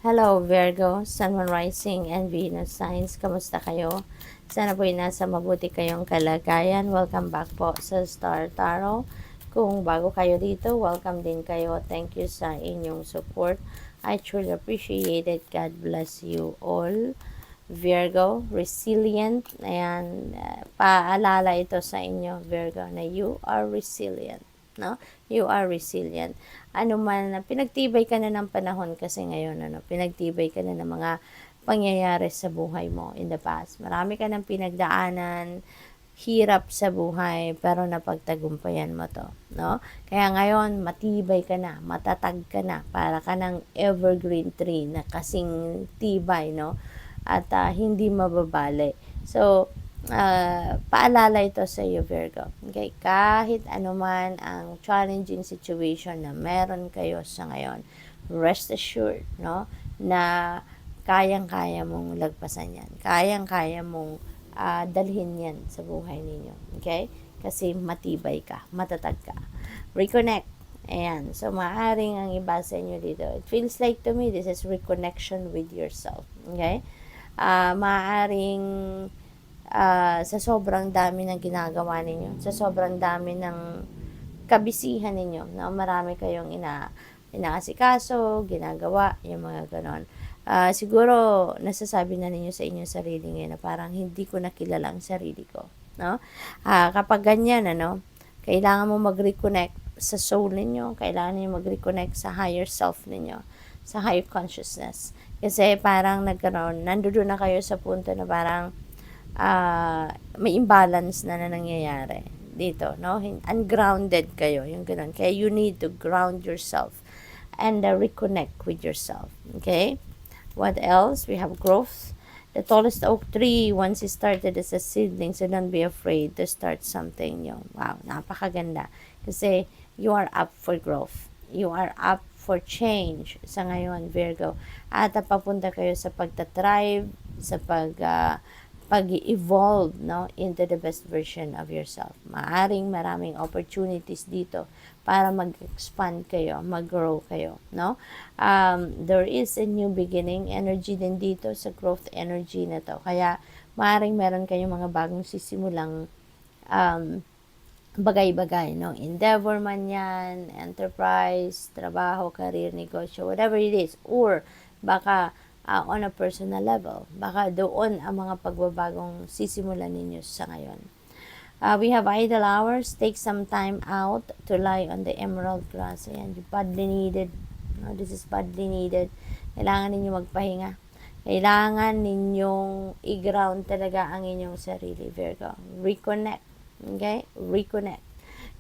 Hello Virgo, Sun, Moon, Rising, and Venus signs. Kamusta kayo? Sana po'y nasa mabuti kayong kalagayan. Welcome back po sa Star Tarot. Kung bago kayo dito, welcome din kayo. Thank you sa inyong support. I truly appreciate it. God bless you all. Virgo, resilient. Ayan, paalala ito sa inyo, Virgo, na you are resilient. No? You are resilient. Ano man, pinagtibay ka na ng panahon kasi ngayon, pinagtibay ka na ng mga pangyayari sa buhay mo in the past. Marami ka ng pinagdaanan, hirap sa buhay, pero napagtagumpayan mo to, no? Kaya ngayon, matibay ka na, matatag ka na, para ka ng evergreen tree na kasing tibay, no? At hindi mababali. So, paalala ito sa iyo, Virgo. Okay? Kahit anuman ang challenging situation na meron kayo sa ngayon, rest assured, no, na kayang-kaya mong lagpasan yan. Kayang-kaya mong dalhin yan sa buhay ninyo. Okay? Kasi matibay ka, matatag ka. Reconnect. Ayan. So, maaaring ang iba sa inyo dito. It feels like to me, this is reconnection with yourself. Okay? Maaaring sa sobrang dami ng ginagawa ninyo, sa sobrang dami ng kabisihan ninyo, na marami kayong inaasikaso, ginagawa, yung mga ganon. Siguro, nasasabi na ninyo sa inyong sarili ngayon na parang hindi ko nakilala ang sarili ko. No? Kapag ganyan, kailangan mo mag-reconnect sa soul ninyo, kailangan niyo mag-reconnect sa higher self ninyo, sa higher consciousness. Kasi parang nandoon na kayo sa punto na parang may imbalance na nangyayari dito, no? Ungrounded kayo, yung ganun. Kaya you need to ground yourself and reconnect with yourself. Okay? What else? We have growth. The tallest oak tree, once it started as a seedling, so don't be afraid to start something new. Wow, napakaganda. Kasi you are up for growth. You are up for change sa ngayon, Virgo. At papunta kayo sa pagtatribe, sa pag-evolve, no, into the best version of yourself. Maaring maraming opportunities dito para mag-expand kayo, mag-grow kayo, no? There is a new beginning energy din dito sa growth energy na to. Kaya maaring meron kayong mga bagong sisimulang bagay-bagay, no? Endeavor man yan, enterprise, trabaho, career, negosyo, whatever it is. Or baka on a personal level. Baka doon ang mga pagbabagong sisimulan ninyo sa ngayon. We have idle hours. Take some time out to lie on the emerald grass. Ayan, badly needed. No, this is badly needed. Kailangan ninyo magpahinga. Kailangan ninyong i-ground talaga ang inyong sarili, Virgo. Reconnect. Okay? Reconnect.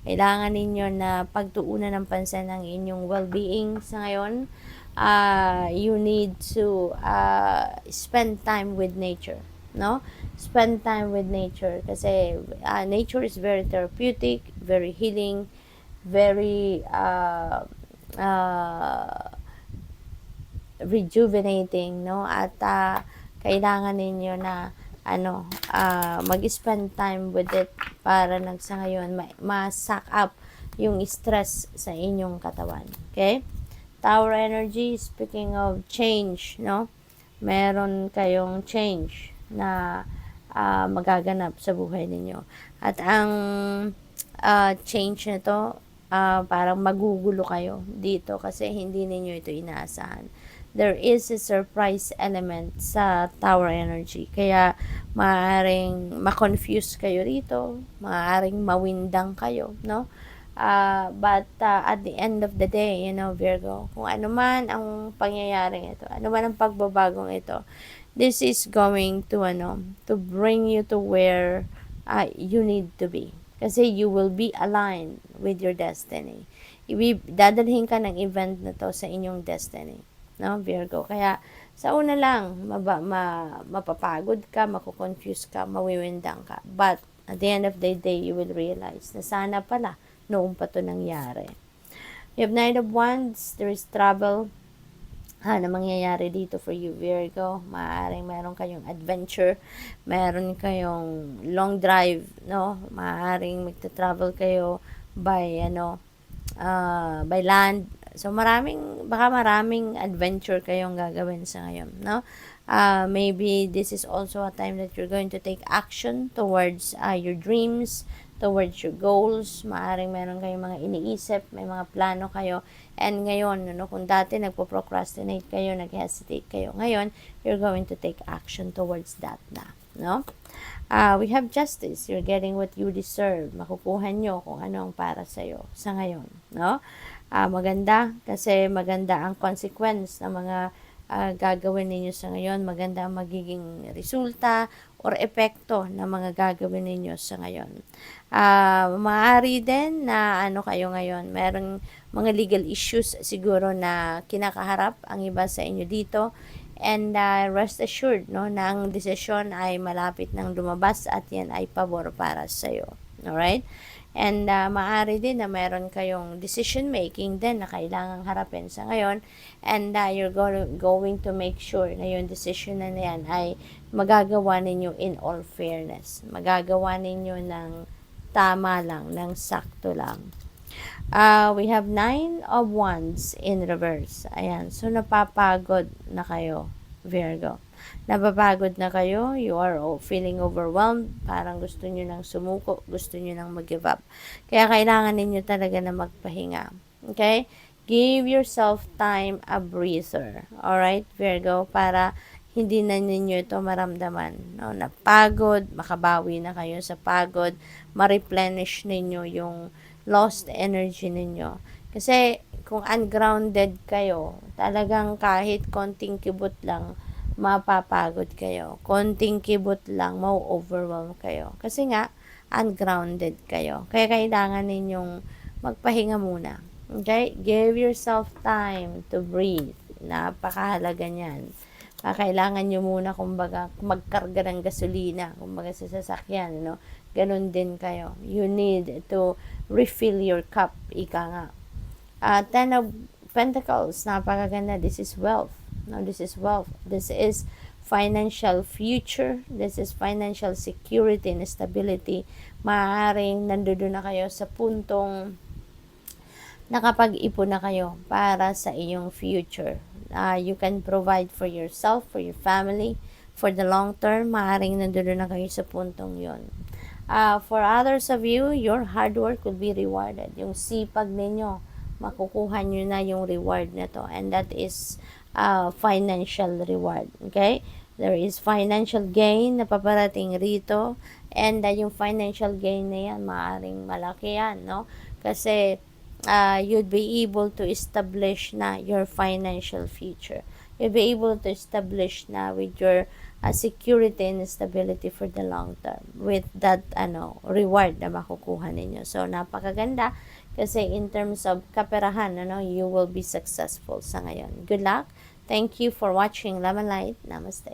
Kailangan ninyo na pagtuunan ng pansin ang inyong well-being sa ngayon. You need to spend time with nature, no? Spend time with nature kasi nature is very therapeutic, very healing, very rejuvenating, no? At kailangan ninyo na mag-spend time with it para sa ngayon ma-suck up yung stress sa inyong katawan. Okay? Tower energy, speaking of change, no? Meron kayong change na magaganap sa buhay ninyo. At ang change na to, parang magugulo kayo dito kasi hindi ninyo ito inaasahan. There is a surprise element sa tower energy. Kaya maaaring ma-confuse kayo rito, maaaring mawindang kayo, no? But at the end of the day, Virgo, kung ano man ang pangyayaring ito, ano man ang pagbabagong ito, this is going to bring you to where you need to be. Kasi you will be aligned with your destiny. Dadalhin ka ng event na to sa inyong destiny, no, Virgo? Kaya sa una lang, mapapagod ka, makukonfuse ka, mawiwindang ka. But at the end of the day, you will realize na sana pala noong pa ito nangyari. You have Knight of Wands. There is trouble na mangyayari dito for you, Virgo. Maaaring meron kayong adventure, meron kayong long drive, no? Maaaring magta-travel kayo by by land, So, baka maraming adventure kayong gagawin sa ngayon, no? Maybe this is also a time that you're going to take action towards your dreams, towards your goals. Maaring meron kayong mga iniisip, may mga plano kayo. And ngayon, no, kung dati nagpo-procrastinate kayo, nag-hesitate kayo, ngayon, you're going to take action towards that na, no? We have justice. You're getting what you deserve. Makukuha nyo kung ano ang para sa'yo sa ngayon, no? Maganda kasi maganda ang consequence ng mga gagawin ninyo sa ngayon. Maganda ang magiging resulta or epekto ng mga gagawin ninyo sa ngayon. Maaari din na ano kayo ngayon, merong mga legal issues siguro na kinakaharap ang iba sa inyo dito. And rest assured, no, na ang desisyon ay malapit nang lumabas at yan ay pabor para sa'yo. Alright? And maaari din na meron kayong decision making din na kailangang harapin sa ngayon. And you're going to make sure na yung decision na yan ay magagawa ninyo in all fairness. Magagawa ninyo ng tama lang, ng sakto lang. We have 9 of Wands in reverse. Ayan. So, napapagod na kayo, Virgo. Napapagod na kayo. You are feeling overwhelmed. Parang gusto nyo nang sumuko. Gusto nyo nang mag-give up. Kaya kailangan ninyo talaga na magpahinga. Okay? Give yourself time a breather. Alright, Virgo? Para hindi na ninyo ito maramdaman. No? Napagod. Makabawi na kayo sa pagod. Ma-replenish ninyo yung lost energy ninyo. Kasi kung ungrounded kayo, talagang kahit konting kibot lang, mapapagod kayo. Konting kibot lang, mau-overwhelm kayo. Kasi nga, ungrounded kayo. Kaya kailangan ninyong magpahinga muna. Okay? Give yourself time to breathe. Napakahalaga niyan. Kailangan nyo muna, kumbaga, magkarga ng gasolina, kumbaga sa sasakyan, no? Ganon din kayo. You need to refill your cup, ika nga. 10 of Pentacles, napakaganda. This is wealth. No, this is wealth. This is financial future. This is financial security and stability. Maaaring nandoon na kayo sa puntong nakapag-ipon na kayo para sa iyong future. You can provide for yourself, for your family, for the long term. Maaaring nandoon na kayo sa puntong yon. For others of you, your hard work will be rewarded. Yung sipag ninyo, makukuha nyo na yung reward na to. And that is financial reward. Okay? There is financial gain na paparating rito. And yung financial gain na yan, maaaring malaki yan, no? Kasi you'd be able to establish na your financial future. You'll be able to establish na with your security and stability for the long term with that reward na makukuha ninyo. So, napakaganda kasi in terms of kaperahan, you will be successful sa ngayon. Good luck. Thank you for watching Lemon Light. Namaste.